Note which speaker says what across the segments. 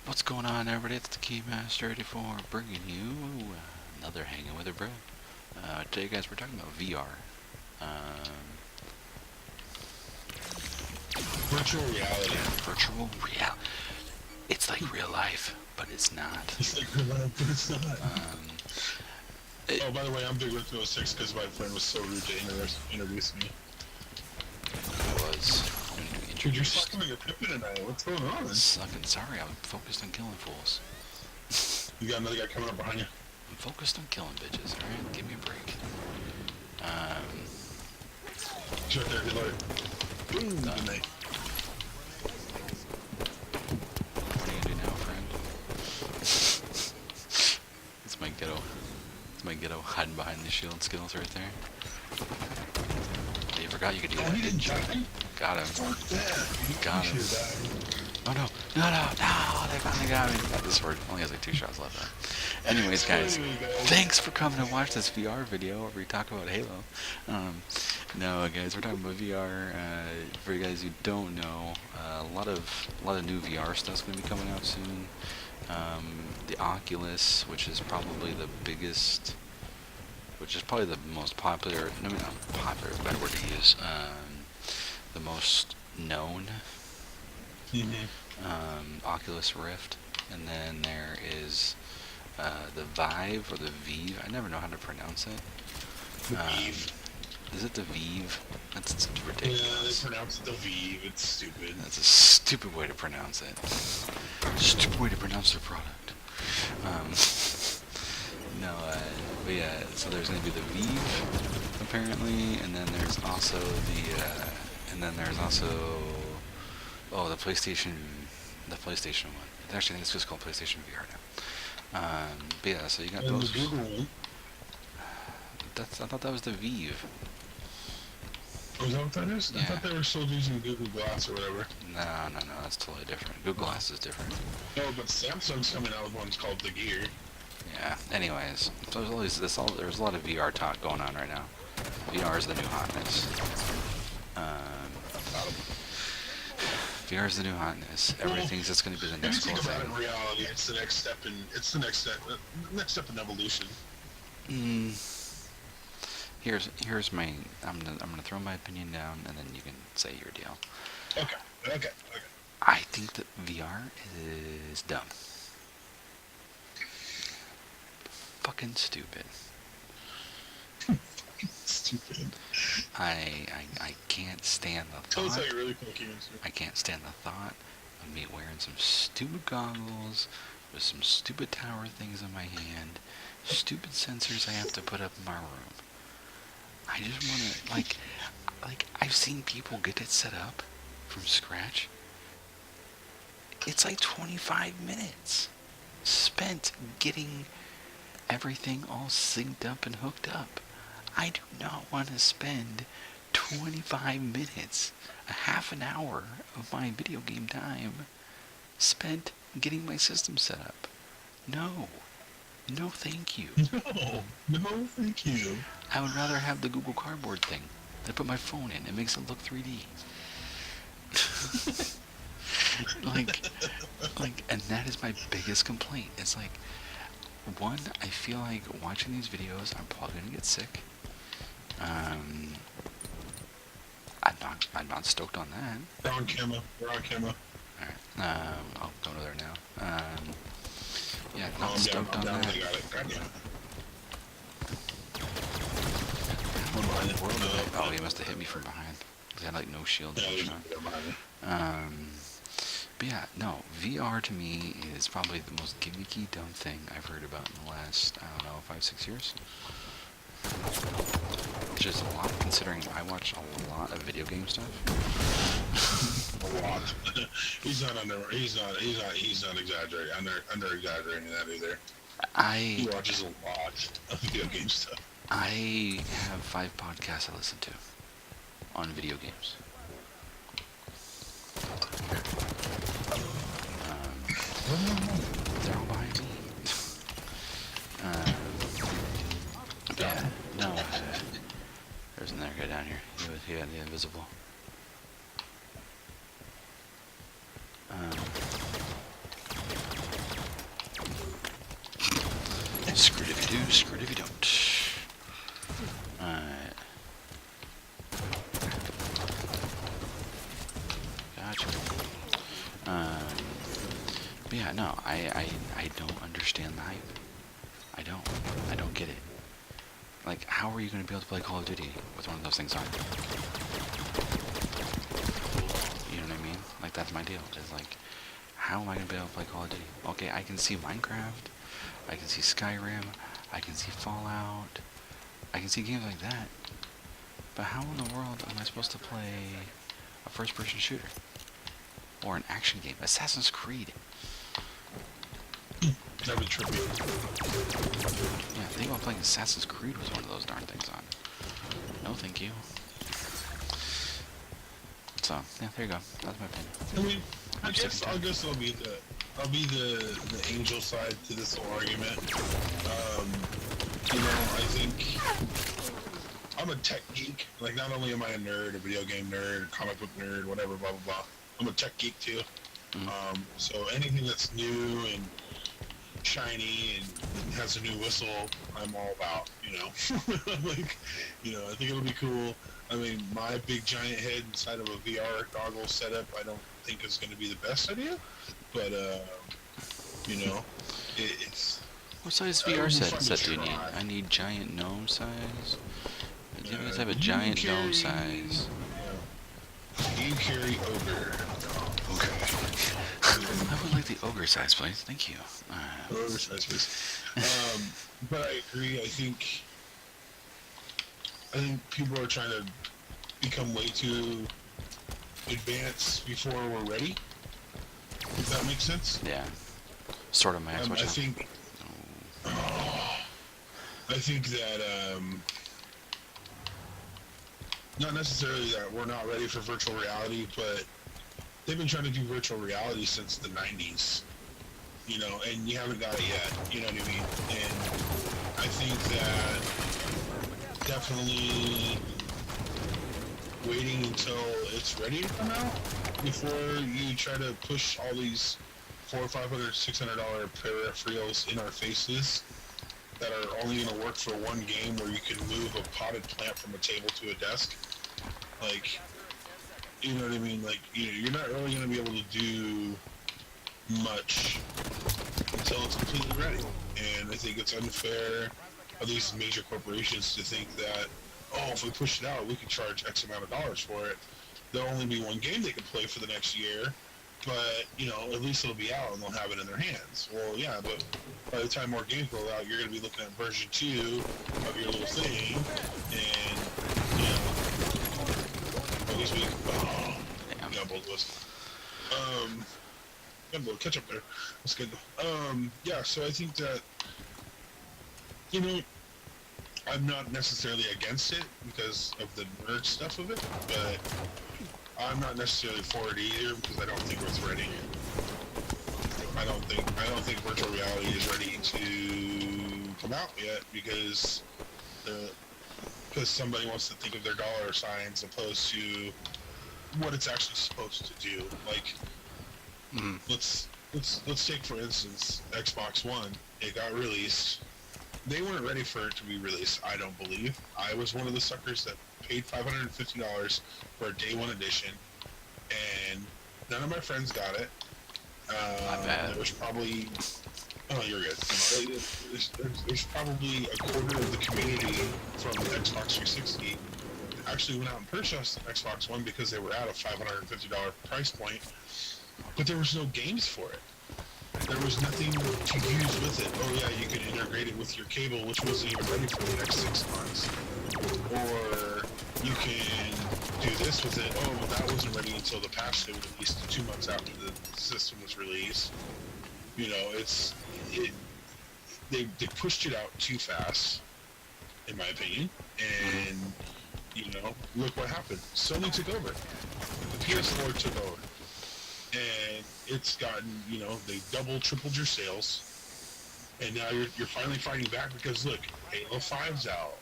Speaker 1: What's going on, everybody? It's the Keymaster 84 bringing you another Hanging with a Bro. Today, guys, we're talking about VR.
Speaker 2: Virtual reality.
Speaker 1: Virtual reality. It's like real life, but it's not.
Speaker 2: It's like real life, but it's not. Oh, by the way, I'm Bigro 306 because my friend was so rude to introduce me.
Speaker 1: I was going to
Speaker 2: Dude, you're
Speaker 1: introduce...
Speaker 2: sucking on your pippin tonight. What's going on?
Speaker 1: Sucking. Sorry, I'm focused on killing fools.
Speaker 2: You got another guy coming up behind you.
Speaker 1: I'm focused on killing bitches, alright? Give me a break.
Speaker 2: He's right there. He's like, boom, good night.
Speaker 1: What are you gonna do now, friend? It's my ghetto. It's my ghetto hiding behind the shield skills right there. You forgot you could do that, didn't you? Got him.
Speaker 2: Fuck that.
Speaker 1: Got him. Oh no. No, they finally got me. This sword only has like 2 shots left. Anyways, guys, thanks for coming to watch this VR video where we talk about Halo. No, guys, we're talking about VR. For you guys who don't know, a lot of new VR stuff's gonna be coming out soon. The Oculus, which is probably the biggest, which is probably the most popular. No, not popular is a better word to use. The most known. Oculus Rift, and then there is the Vive or the Vive. I never know how to pronounce it.
Speaker 2: Vive.
Speaker 1: Is it the Vive? That's ridiculous.
Speaker 2: Yeah, they pronounce it the Vive. It's stupid.
Speaker 1: That's a stupid way to pronounce it. Stupid way to pronounce their product. No, but yeah. So there's gonna be the Vive, apparently, and then there's also oh, the PlayStation one. Actually, I think it's just called PlayStation VR now. But yeah, so you got those.
Speaker 2: The Google one.
Speaker 1: I thought that was the Vive.
Speaker 2: Oh, is that what that is?
Speaker 1: Yeah.
Speaker 2: I thought they were still using Google Glass or whatever.
Speaker 1: No, that's totally different. Google Glass is different.
Speaker 2: No, but Samsung's coming out with one's called the Gear.
Speaker 1: Yeah. Anyways, so there's a lot of VR talk going on right now. VR is the new hotness. VR is the new hotness. Everything's just going to be the next cool thing.
Speaker 2: In reality, it's the next step in in evolution.
Speaker 1: Here's my. I'm gonna throw my opinion down, and then you can say your deal.
Speaker 2: Okay.
Speaker 1: I think that VR is dumb. Fucking stupid.
Speaker 2: Stupid.
Speaker 1: I can't stand the
Speaker 2: Tell us how
Speaker 1: thought.
Speaker 2: you really feel, Keymaster.
Speaker 1: I can't stand the thought of me wearing some stupid goggles with some stupid tower things in my hand, stupid sensors I have to put up in my room. I just want to, like I've seen people get it set up from scratch. It's like 25 minutes spent getting everything all synced up and hooked up. I do not want to spend 25 minutes, a half an hour of my video game time spent getting my system set up. No, thank you.
Speaker 2: No, thank you.
Speaker 1: I would rather have the Google Cardboard thing that I put my phone in. It makes it look 3D. And that is my biggest complaint. It's like, one, I feel like watching these videos, I'm probably gonna get sick. I'm not stoked on that.
Speaker 2: We're on camera.
Speaker 1: Alright. I'll go to there now. Yeah, not stoked on that.
Speaker 2: Got it.
Speaker 1: Oh, he must have hit me from behind. He had like no shield. But yeah, no, VR to me is probably the most gimmicky, dumb thing I've heard about in the last, I don't know, 5-6 years. Which is a lot, considering I watch a lot of video game stuff.
Speaker 2: A lot. He's not exaggerating. Under exaggerating that either. He watches a lot of video game stuff.
Speaker 1: I have 5 podcasts I listen to on video games. They're all behind me. Yeah, no. There's another guy down here. He had the invisible. Screwed if you do, screwed if you don't. Alright. Gotcha. But yeah, no, I don't understand the hype. I don't get it. Like, how are you going to be able to play Call of Duty with one of those things on? You know what I mean? Like, that's my deal. It's like, how am I going to be able to play Call of Duty? Okay, I can see Minecraft, I can see Skyrim, I can see Fallout, I can see games like that. But how in the world am I supposed to play a first-person shooter? Or an action game? Assassin's Creed.
Speaker 2: That'd be trippy.
Speaker 1: Yeah, think about playing Assassin's Creed with one of those darn things on. No, thank you. So, yeah, there you go. That's my opinion.
Speaker 2: I mean, I guess I'll be the angel side to this whole argument. You know, I think I'm a tech geek. Like, not only am I a nerd, a video game nerd, a comic book nerd, whatever, blah blah blah. I'm a tech geek too.
Speaker 1: Mm-hmm.
Speaker 2: So anything that's new and shiny and has a new whistle, I'm all about, you know. Like, you know, I think it'll be cool. I mean, my big giant head inside of a VR goggle setup, I don't think is going to be the best idea, but, you know, it's...
Speaker 1: What size VR set do you need? I need giant gnome size. Do you guys have a giant gnome size?
Speaker 2: Yeah. You carry ogre.
Speaker 1: Ogre. I would like the ogre size, please. Thank you.
Speaker 2: Ogre size, please. But I agree. I think people are trying to become way too advanced before we're ready. If that makes sense.
Speaker 1: Yeah. Sort of my Xbox.
Speaker 2: I think that not necessarily that we're not ready for virtual reality, but they've been trying to do virtual reality since the 90s, you know, and you haven't got it yet, you know what I mean? And I think that definitely waiting until it's ready to come out before you try to push all these $400, $500, $600 peripherals in our faces that are only going to work for one game where you can move a potted plant from a table to a desk. Like, you know what I mean? Like, you're not really going to be able to do much until it's completely ready. And I think it's unfair of these major corporations to think that, oh, if we push it out, we can charge X amount of dollars for it. There'll only be one game they can play for the next year, but, you know, at least it'll be out and they'll have it in their hands. Well, yeah, but by the time more games roll out, you're going to be looking at version 2 of your little thing, and, you know, this week, got both of us. Got a little catch up there. That's good. Yeah, so I think that, you know, I'm not necessarily against it because of the nerd stuff of it, but I'm not necessarily for it either because I don't think it's ready. I don't think virtual reality is ready to come out yet because somebody wants to think of their dollar signs opposed to what it's actually supposed to do. Like, let's take for instance Xbox One. It got released. They weren't ready for it to be released, I don't believe. I was one of the suckers that paid $550 for a day one edition, and none of my friends got it.
Speaker 1: Not bad.
Speaker 2: There was probably... Oh, you're good. There's probably a quarter of the community from Xbox 360 that actually went out and purchased the Xbox One because they were at a $550 price point, but there was no games for it. There was nothing to use with it. Oh yeah, you could integrate it with your cable, which wasn't even ready for the next 6 months. Or you can do this with it. Oh, well, that wasn't ready until the patch they would release 2 months after the system was released. You know, they pushed it out too fast, in my opinion. And, you know, look what happened. Sony took over. The PS4 took over. And it's gotten, you know, they doubled, tripled your sales, and now you're finally fighting back because look, Halo 5's out,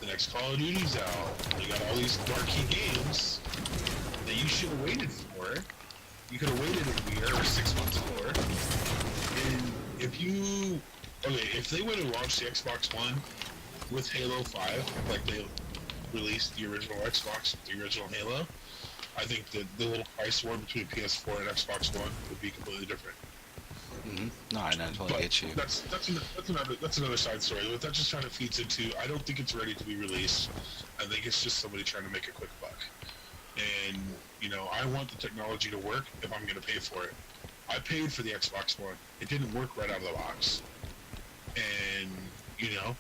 Speaker 2: the next Call of Duty's out, they got all these marquee games that you should have waited for. You could have waited a year or 6 months for. And if if they would have launched the Xbox One with Halo 5, like they released the original Xbox with the original Halo, I think that the little price war between PS4 and Xbox One would be completely different.
Speaker 1: No, I totally
Speaker 2: But
Speaker 1: get you.
Speaker 2: that's another side story. But that just kind of feeds into, I don't think it's ready to be released. I think it's just somebody trying to make a quick buck. And you know, I want the technology to work if I'm going to pay for it. I paid for the Xbox One. It didn't work right out of the box. And you know,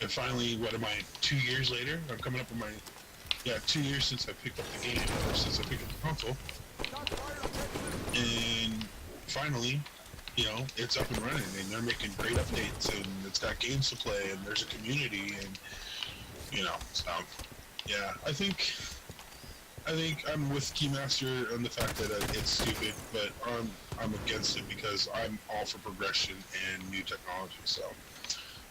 Speaker 2: and finally, what am I? 2 years later, I'm coming up on my 2 years since I picked up the game, or since I picked up the console, and finally, you know, it's up and running, and they're making great updates, and it's got games to play, and there's a community, and you know, so yeah, I think I'm with Keymaster on the fact that it's stupid, but I'm against it because I'm all for progression and new technology. So,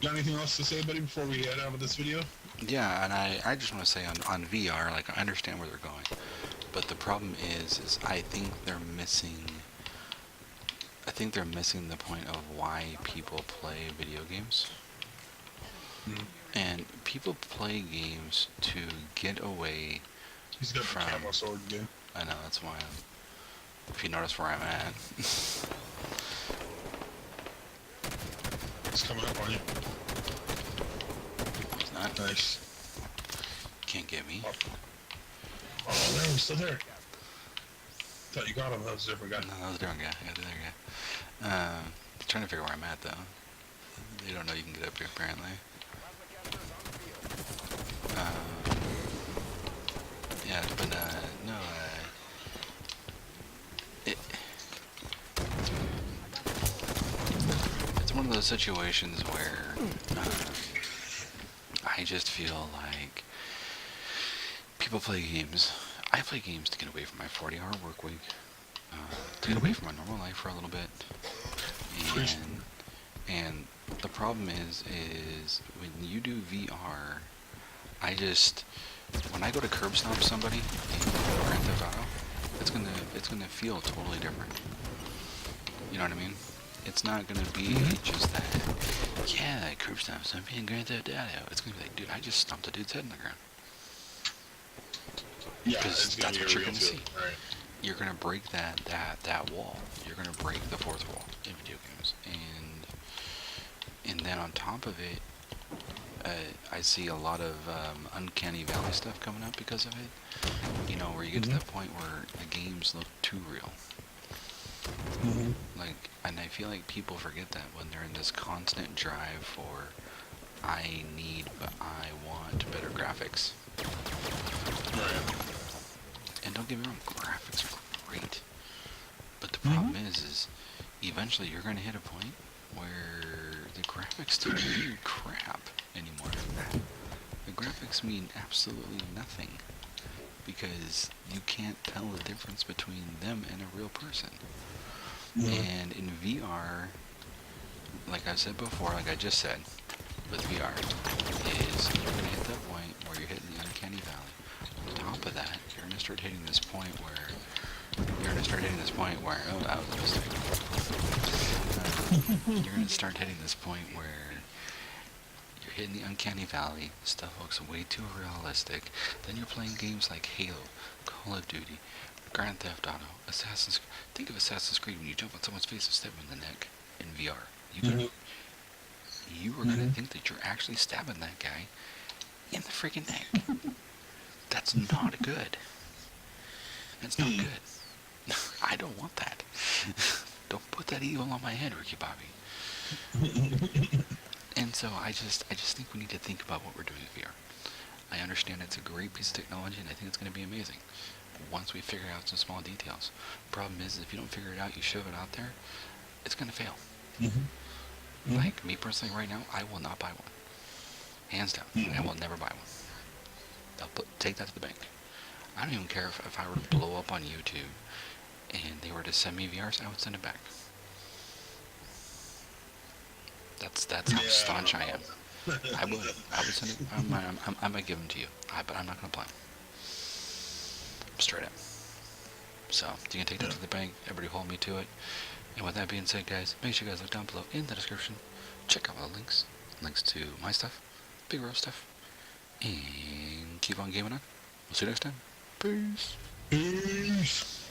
Speaker 2: got anything else to say, buddy, before we head out of this video?
Speaker 1: Yeah, and I just want to say on VR, like, I understand where they're going, but the problem is I think they're missing the point of why people play video games. And people play games to get away.
Speaker 2: He's got
Speaker 1: from...
Speaker 2: the camo sword again.
Speaker 1: I know, that's why if you notice where I'm at.
Speaker 2: He's coming up on you.
Speaker 1: He's not.
Speaker 2: Nice.
Speaker 1: Can't get me.
Speaker 2: Oh, no, he's still there. Thought you got him. That was a different guy.
Speaker 1: No, that was a different guy. Yeah, the other guy. Trying to figure where I'm at, though. They don't know you can get up here, apparently. Yeah, but, no, it's one of those situations where, I just feel like people play games. I play games to get away from my 40-hour work week, to get away from my normal life for a little bit, and the problem is when you do VR, when I go to curb stomp somebody in Grand Theft Auto, it's gonna feel totally different. You know what I mean? It's not gonna be just that, yeah, I curb stomp somebody in Grand Theft Auto. It's gonna be like, dude, I just stomped a dude's head in the ground.
Speaker 2: Yeah,
Speaker 1: because that's what you're gonna see.
Speaker 2: Right.
Speaker 1: You're gonna break that wall. You're gonna break the fourth wall in video games, and then on top of it, I see a lot of uncanny valley stuff coming up because of it. You know, where you get to that point where the games look too real. Like, and I feel like people forget that when they're in this constant drive for, I need, but I want better graphics.
Speaker 2: Right.
Speaker 1: And don't get me wrong, graphics are great. But the problem is eventually you're going to hit a point where the graphics don't mean crap anymore. The graphics mean absolutely nothing because you can't tell the difference between them and a real person. And in VR, like I said before, like I just said, with VR, is you're going to hit that point where you're hitting the uncanny valley. On top of that, you're going to start hitting this point where, oh, that was a mistake. You're going to start hitting this point where you're hitting the uncanny valley, stuff looks way too realistic. Then you're playing games like Halo, Call of Duty, Grand Theft Auto, Assassin's Creed. Think of Assassin's Creed when you jump on someone's face and stab them in the neck in VR. You are going to think that you're actually stabbing that guy in the freaking neck. That's not good. That's not good. I don't want that. Don't put that evil on my head, Ricky Bobby. And so I just think we need to think about what we're doing with VR. I understand it's a great piece of technology, and I think it's going to be amazing once we figure out some small details. Problem is, if you don't figure it out, you shove it out there, it's going to fail. Like, me personally right now, I will not buy one. Hands down. I will never buy one. I'll take that to the bank. I don't even care if I were to blow up on YouTube and they were to send me VRs, I would send it back. That's how staunch I am. I would send it. I might give them to you, but I'm not gonna play them. Straight up. So you can take that to the bank. Everybody hold me to it. And with that being said, guys, make sure you guys look down below in the description check out the links to my stuff, Bigro stuff, and keep on gaming on. We'll see you next time. Peace.
Speaker 2: Peace.